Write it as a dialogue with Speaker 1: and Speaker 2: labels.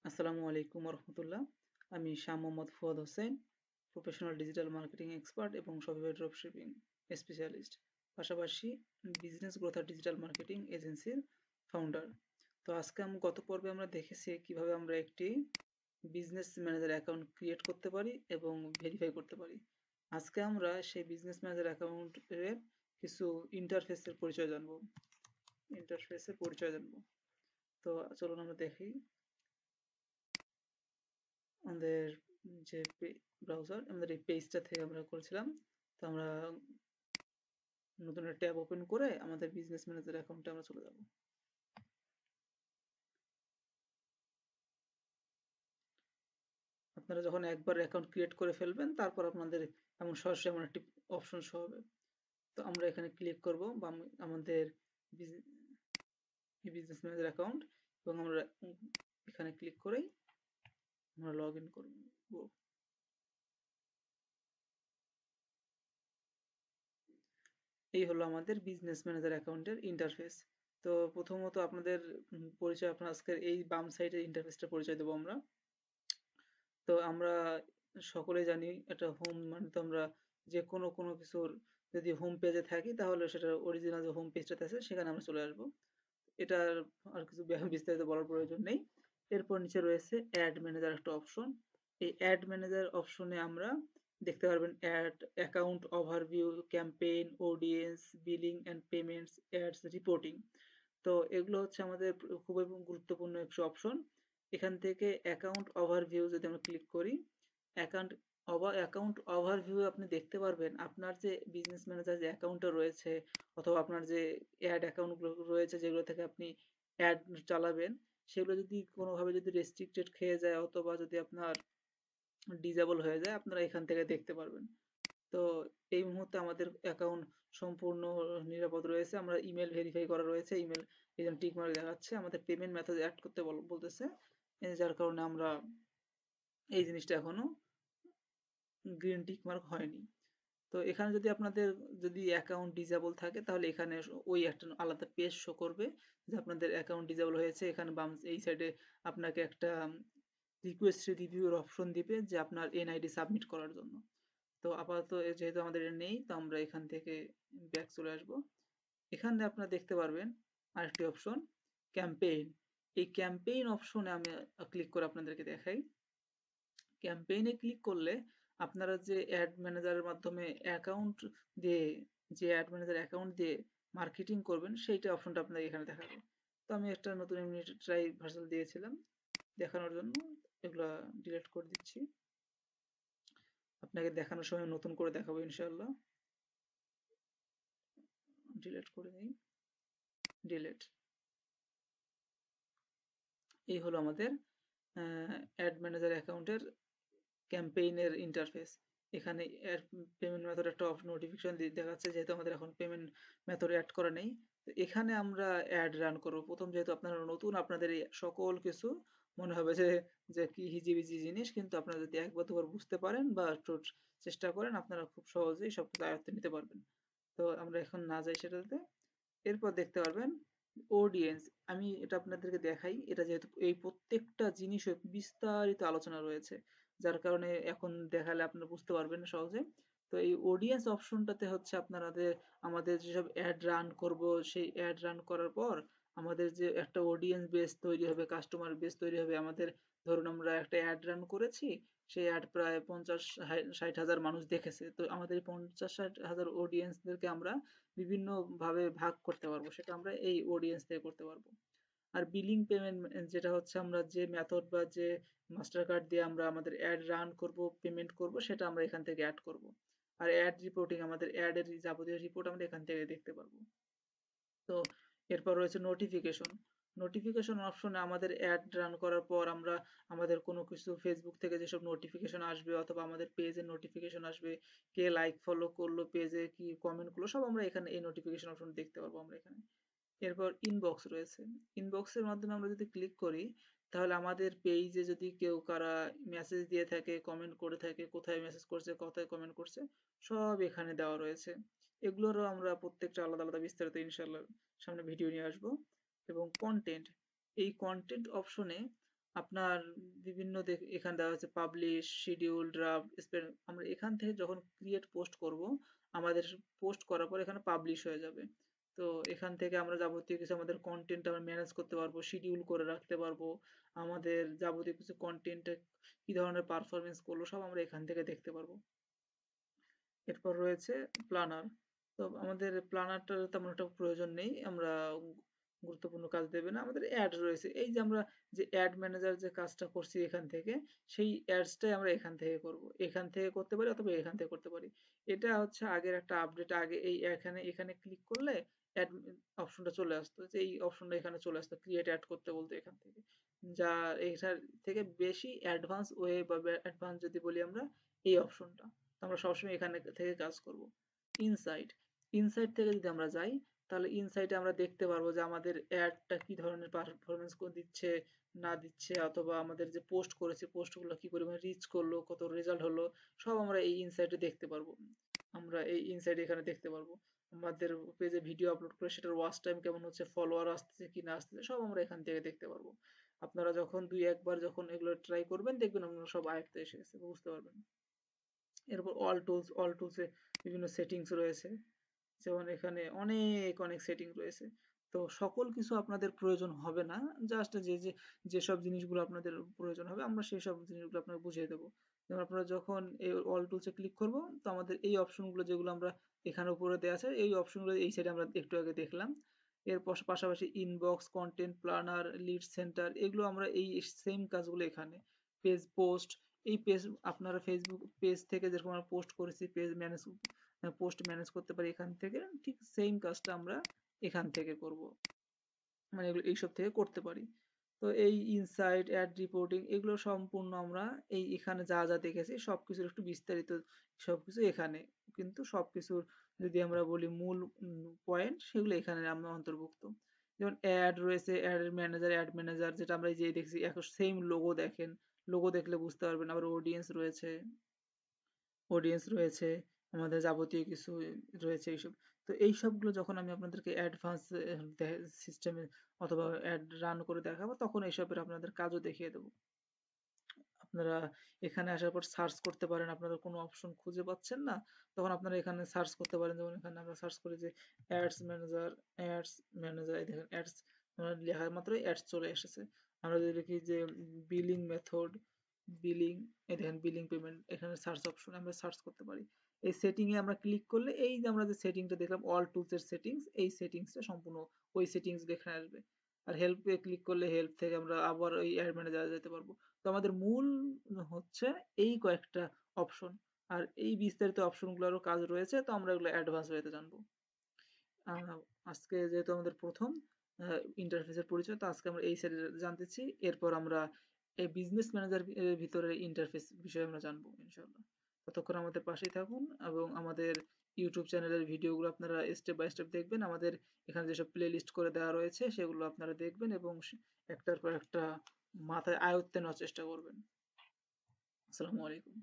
Speaker 1: আসসালামু আলাইকুম রহমতুল্লাহ। আমি Shah Mohammad Fuad Hossain, professional digital marketing expert এবং শপিফাই ড্রপশিপিং স্পেশালিস্ট, পাশাপাশি বিজনেস গ্রোথ আর ডিজিটাল মার্কেটিং এজেন্সির ফাউন্ডার। তো আজকে গত পর্বে আমরা দেখেছি কিভাবে আমরা একটি বিজনেস ম্যানেজার অ্যাকাউন্ট ক্রিয়েট করতে পারি এবং ভেরিফাই করতে পারি। আজকে আমরা সেই বিজনেস ম্যানেজার অ্যাকাউন্টের কিছু ইন্টারফেসের পরিচয় জানবো। তো চলুন আমরা দেখি আমাদের যে ব্রাউজার, আমাদের এই পেজটা থেকে আমরা করেছিলাম। তো আমরা নতুন একটা ট্যাব ওপেন করে আমাদের বিজনেস ম্যানেজার অ্যাকাউন্টে আমরা চলে যাব। আপনারা যখন একবার অ্যাকাউন্ট ক্রিয়েট করে ফেলবেন, তারপর আপনাদের সরাসরি এমন একটি অপশন শো হবে। তো আমরা এখানে ক্লিক করব বা আমাদের বিজনেস ম্যানেজার অ্যাকাউন্ট, এবং আমরা এখানে ক্লিক করেই আমরা লগ ইন করব। এই হলো আমাদের বিজনেস ম্যানেজার অ্যাকাউন্টের ইন্টারফেস। তো প্রথমত আপনাদের পরিচয়, আপনার আজকের এই বাম সাইডের ইন্টারফেসটা পরিচয় দেবো আমরা। তো আমরা সকলে জানি এটা হোম মানে, তো আমরা যে কোনো কিছুর যদি হোম পেজে থাকি তাহলে সেটা অরিজিনাল যে হোম পেজটাতে আছে সেখানে আমরা চলে আসব। এটার আর কিছু বিস্তারিত বলার প্রয়োজন নেই। এরপর নিচে রয়েছে অ্যাড ম্যানেজার একটা অপশন। এই অ্যাড ম্যানেজার অপশনে আমরা দেখতে পারবেন ad, account overview, campaign, audience, billing and payments, ads, reporting. তো এগুলো হচ্ছে আমাদের খুবই গুরুত্বপূর্ণ একটি অপশন। এখান থেকে অ্যাকাউন্ট ওভারভিউ যদি আমরা ক্লিক করি, অ্যাকাউন্ট অ্যাকাউন্ট ওভারভিউ আপনি দেখতে পারবেন আপনার যে বিজনেস ম্যানেজার যে অ্যাকাউন্টটা রয়েছে, অথবা আপনার যে অ্যাড অ্যাকাউন্টগুলো রয়েছে যেগুলো থেকে আপনি অ্যাড চালাবেন, সেগুলো যদি কোনোভাবে যদি রেস্ট্রিক্টেড খেয়ে যায় অথবা যদি আপনার ডিজেবল হয়ে যায়, আপনারা এখান থেকে দেখতে পারবেন। তো এই মুহূর্তে আমাদের অ্যাকাউন্ট সম্পূর্ণ নিরাপদ রয়েছে। আমরা ইমেল ভেরিফাই করা রয়েছে, ইমেল এই জন্য টিক মার্ক দেখাচ্ছে। আমাদের পেমেন্ট মেথড অ্যাড করতে বলতেছে, যার কারণে আমরা এই জিনিসটা এখনো গ্রিন টিক মার্ক হয়নি। তো এখানে যদি আপনাদের যদি অ্যাকাউন্ট ডিজেবল থাকে তাহলে এখানে ওই একটা আলাদা পেজ শো করবে যে আপনাদের অ্যাকাউন্ট ডিজেবল হয়েছে। এখানে বাম এই সাইডে আপনাকে একটা রিকোয়েস্ট রিভিউর অপশন দিবে যে আপনার এনআইডি সাবমিট করার জন্য। তো আপাতত যেহেতু আমাদের এটা নেই, তো আমরা এখান থেকে ব্যাক চলে আসব। এখানে আপনারা দেখতে পারবেন আরেকটি অপশন, ক্যাম্পেইন। এই ক্যাম্পেইন অপশনে আমি ক্লিক করে আপনাদেরকে দেখাই। ক্যাম্পেইনে ক্লিক করলে আপনারা যে অ্যাড ম্যানেজারের মাধ্যমে অ্যাকাউন্ট দিয়ে, যে অ্যাড ম্যানেজার অ্যাকাউন্ট দিয়ে মার্কেটিং করবেন, সেইটা অপশনটা আপনাদের এখানে দেখাবে। তো আমি একটা নতুন এমনি ট্রাই ভার্সাল দিয়েছিলাম দেখানোর জন্য, এগুলা ডিলিট করে দিচ্ছি। আপনাকে দেখানোর সময় নতুন করে দেখাবো ইনশাআল্লাহ। ডিলিট করে দিই, ডিলিট। এই হলো আমাদের অ্যাড ম্যানেজার অ্যাকাউন্টের ক্যাম্পেইনের ইন্টারফেস। এখানে পেমেন্ট মেথড একটা অফ নোটিফিকেশন দেখাচ্ছে, যেহেতু আমাদের এখন পেমেন্ট মেথড অ্যাড করা নেই। তো এখানে আমরা অ্যাড রান করব প্রথম, যেহেতু আপনারা নতুন, আপনাদের এই সকল কিছু মনে হবে যে যে কি হিজিবিজি জিনিস, কিন্তু আপনারা যদি একবার দুবার বুঝতে পারেন বা একটু চেষ্টা করেন, আপনারা খুব সহজেই সব কিছু আয়ত্তে নিতে পারবেন। তো আমরা এখন না যাই সেটাতে। এরপর দেখতে পারবেন অডিয়েন্স। আমি এটা আপনাদেরকে দেখাই, এটা যেহেতু এই প্রত্যেকটা জিনিসে বিস্তারিত আলোচনা রয়েছে, যার কারণে এখন দেখালে আপনারা বুঝতে পারবেন না সহজে। তো এই অডিয়েন্স অপশনটাতে হচ্ছে আপনাদের আমাদের যেসব অ্যাড রান করব, সেই অ্যাড রান করার পর আমাদের যে একটা অডিয়েন্স বেস তৈরি হবে, কাস্টমার বেস তৈরি হবে। আমাদের ধরুন আমরা একটা অ্যাড রান করেছি, সেই অ্যাড প্রায় 50-60 হাজার মানুষ দেখেছে। তো আমাদের এই 50-60 হাজার অডিয়েন্সদেরকে আমরা বিভিন্ন ভাবে ভাগ করতে পারবো, সেটা আমরা এই অডিয়েন্স থেকে করতে পারবো। আর বিলিং পেমেন্ট, যেটা হচ্ছে আমরা যে মেথড বা যে মাস্টার কার্ড দিয়ে আমরা আমাদের অ্যাড রান করব, পেমেন্ট করব, সেটা আমরা এখান থেকে অ্যাড করব। আর অ্যাড রিপোর্টিং, আমাদের অ্যাডের যাবতীয় রিপোর্ট আমরা এখান থেকে দেখতে পারবো। তো এরপর রয়েছে নোটিফিকেশন। নোটিফিকেশন অপশনে আমাদের অ্যাড রান করার পর আমরা আমাদের কোনো কিছু ফেসবুক থেকে যেসব নোটিফিকেশন আসবে অথবা আমাদের পেজের নোটিফিকেশন আসবে, কে লাইক ফলো করলো, পেজে কি কমেন্ট করলো, সব আমরা এখানে এই নোটিফিকেশন অপশন দেখতে পারবো আমরা এখানে। এরপর ইনবক্স রয়েছে। ইনবক্সের মাধ্যমে আমরা যদি ক্লিক করি, তাহলে আমাদের পেজে যদি কেউ কারা মেসেজ দিয়ে থাকে, কমেন্ট করে থাকে, কোথায় মেসেজ করছে, কোথায় কমেন্ট করছে, সব এখানে দেওয়া রয়েছে। এগুলোরও আমরা প্রত্যেকটা আলাদা আলাদা বিস্তারিত ইনশাল্লাহ সামনে ভিডিও নিয়ে আসবো। এবং কন্টেন্ট, এই কন্টেন্ট অপশনে আপনার বিভিন্ন এখানে দেওয়া হচ্ছে পাবলিশ, শিডিউল, ড্রাফট, আমরা এখান থেকে যখন ক্রিয়েট পোস্ট করব, আমাদের পোস্ট করার পর এখানে পাবলিশ হয়ে যাবে। তো এখান থেকে আমরা যাবতীয় কিছু আমাদের কন্টেন্ট আমরা ম্যানেজ করতে পারবো, শিডিউল করে রাখতে পারবো, আমাদের যাবতীয় কিছু কন্টেন্টে কি ধরনের পারফরমেন্স করলো সব আমরা এখান থেকে দেখতে পারবো। এরপর রয়েছে প্ল্যানার। তো আমাদের প্ল্যানারটার তেমন একটা প্রয়োজন নেই, আমরা গুরুত্বপূর্ণ কাজ দেবে না। আমাদের অ্যাড রয়েছে, এই যে আমরা যে অ্যাড ম্যানেজার যে কাজটা করছি এখান থেকে, সেই অ্যাডসটাই আমরা এখান থেকে করব, এখান থেকে করতে পারি অথবা এখান থেকে করতে পারি। এটা হচ্ছে আগের একটা আপডেট। আগে এই এখানে এখানে ক্লিক করলে অ্যাড অপশনটা চলে আসতো, যে এই অপশনটা এখানে চলে আসতো, ক্রিয়েট অ্যাড করতে বলতো এখান থেকে। যা এটার থেকে বেশি অ্যাডভান্স ওয়ে বা অ্যাডভান্স যদি বলি আমরা, এই অপশনটা। আমরা সবসময় এখানে থেকে কাজ করব। ইনসাইট, ইনসাইট থেকে যদি আমরা যাই, তাহলে ইনসাইটে আমরা দেখতে পারবো যে আমাদের অ্যাডটা কি ধরনের পারফরমেন্স দিচ্ছে না দিচ্ছে, অথবা আমাদের যে পোস্ট করেছে পোস্টগুলো কি পরিমাণে রিচ করলো, কত রেজাল্ট হলো, সব আমরা এই ইনসাইটে দেখতে পারবো। আমরা এই ইনসাইটে এখানে দেখতে পারবো। আমাদের পেজে ভিডিও আপলোড করে সেটার ওয়াচ টাইম কেমন হচ্ছে, ফলোয়ার আসতেছে কি না আসতেছে, সব আমরা এখান থেকে দেখতে পারবো। আপনারা যখন দুই একবার যখন এগুলো ট্রাই করবেন, দেখবেন আপনারা সব আয়ত্তে এসে গেছে, বুঝতে পারবেন। এরপর অল টুলস, অল টুলসে বিভিন্ন সেটিংস রয়েছে, যেমন এখানে অনেক অনেক সেটিং রয়েছে। তো সকল কিছু আপনাদের প্রয়োজন হবে না, জাস্ট যেসব জিনিসগুলো আপনাদের প্রয়োজন হবে আমরা সেই সব জিনিসগুলো আপনাকে বুঝিয়ে দেবো। যেমন আপনারা যখন এই অল টুলসে ক্লিক করব, তো আমাদের এই অপশনগুলো যেগুলো আমরা এখানে উপরে দেওয়া আছে, এই অপশনগুলো এই সাইডে আমরা একটু আগে দেখলাম। এর পাশাপাশি inbox, content planner, lead centre, এগুলো আমরা এই সেম কাজগুলো এখানে। পেজ পোস্ট, এই পেজ আপনারা ফেসবুক পেজ থেকে যেরকম আমরা পোস্ট করেছি, পেজ ম্যানেজ, পোস্ট ম্যানেজ করতে পারি এখান থেকে, ঠিক সেম কাজটা আমরা এখান থেকে করব, মানে এগুলো এইসব থেকে করতে পারি। তো এই ইনসাইট, অ্যাড রিপোর্টিং, এগুলো সম্পূর্ণ আমরা এই এখানে যা যা দেখেছি সবকিছুর একটু বিস্তারিত সবকিছু এখানে, কিন্তু সবকিছুর যদি আমরা বলি মূল পয়েন্ট, সেগুলো এখানে আমরা অন্তর্ভুক্ত। যেমন অ্যাড রয়েছে, অ্যাড ম্যানেজার যেটা আমরা এই যে দেখছি, এখন সেম লোগো দেখেন, লোগো দেখলে বুঝতে পারবেন। আবার অডিয়েন্স রয়েছে, রয়েছে, আমাদের যাবতীয় কিছু রয়েছে এইসব। তো এই সবগুলো যখন আমি আপনাদেরকে অ্যাডভান্স সিস্টেমে অথবা অ্যাড রান করে দেখাবো, তখন এইসবের আপনাদের কাজও দেখিয়ে দেবো। আপনারা এখানে আসার পর সার্চ করতে পারেন, আপনারা কোনো অপশন খুঁজে পাচ্ছেন না, তখন আপনারা এখানে সার্চ করতে পারেন। যেমন এখানে আমরা সার্চ করি যে অ্যাডস ম্যানেজার, অ্যাডস ম্যানেজার, এই দেখেন অ্যাডস লেখার মাত্রই অ্যাডস চলে এসেছে। আমরা যদি লিখি যে বিলিং মেথড, বিলিং, এই দেখেন বিলিং পেমেন্ট, এখানে সার্চ অপশনে আমরা সার্চ করতে পারি। এই সেটিং এ আমরা ক্লিক করলে এই যে আমরা যে সেটিংটা দেখলাম অল টুলস এর সেটিংস, এই সেটিংসটা সম্পূর্ণ ওই সেটিংস এখানে আসবে। আর হেল্প এ ক্লিক করলে হেল্প থেকে আমরা আবার ওই অ্যাড ম্যানেজারে যেতে পারবো। তো আমাদের মূল হচ্ছে এই কয়েকটা অপশন, আর এই বিস্তারিত অপশনগুলোরও কাজ রয়েছে, তো আমরা এগুলো অ্যাডভান্স ওয়েতে জানবো। আহ, আজকে যেহেতু আমাদের প্রথম ইন্টারফেসের পরিচয়, তো আজকে আমরা এই সাইডে জানতেছি। এরপর আমরা এই বিজনেস ম্যানেজার ভিতরে ইন্টারফেস বিষয়ে আমরা জানবো ইনশাল্লাহ। ততক্ষণ আমাদের পাশেই থাকুন, এবং আমাদের ইউটিউব চ্যানেলের ভিডিওগুলো আপনারা স্টেপ বাই স্টেপ দেখবেন। আমাদের এখানে যেসব প্লে লিস্ট করে দেওয়া রয়েছে সেগুলো আপনারা দেখবেন, এবং একটার পর একটা মাথায় আয়ত্তে নেওয়ার চেষ্টা করবেন। আসসালামু আলাইকুম।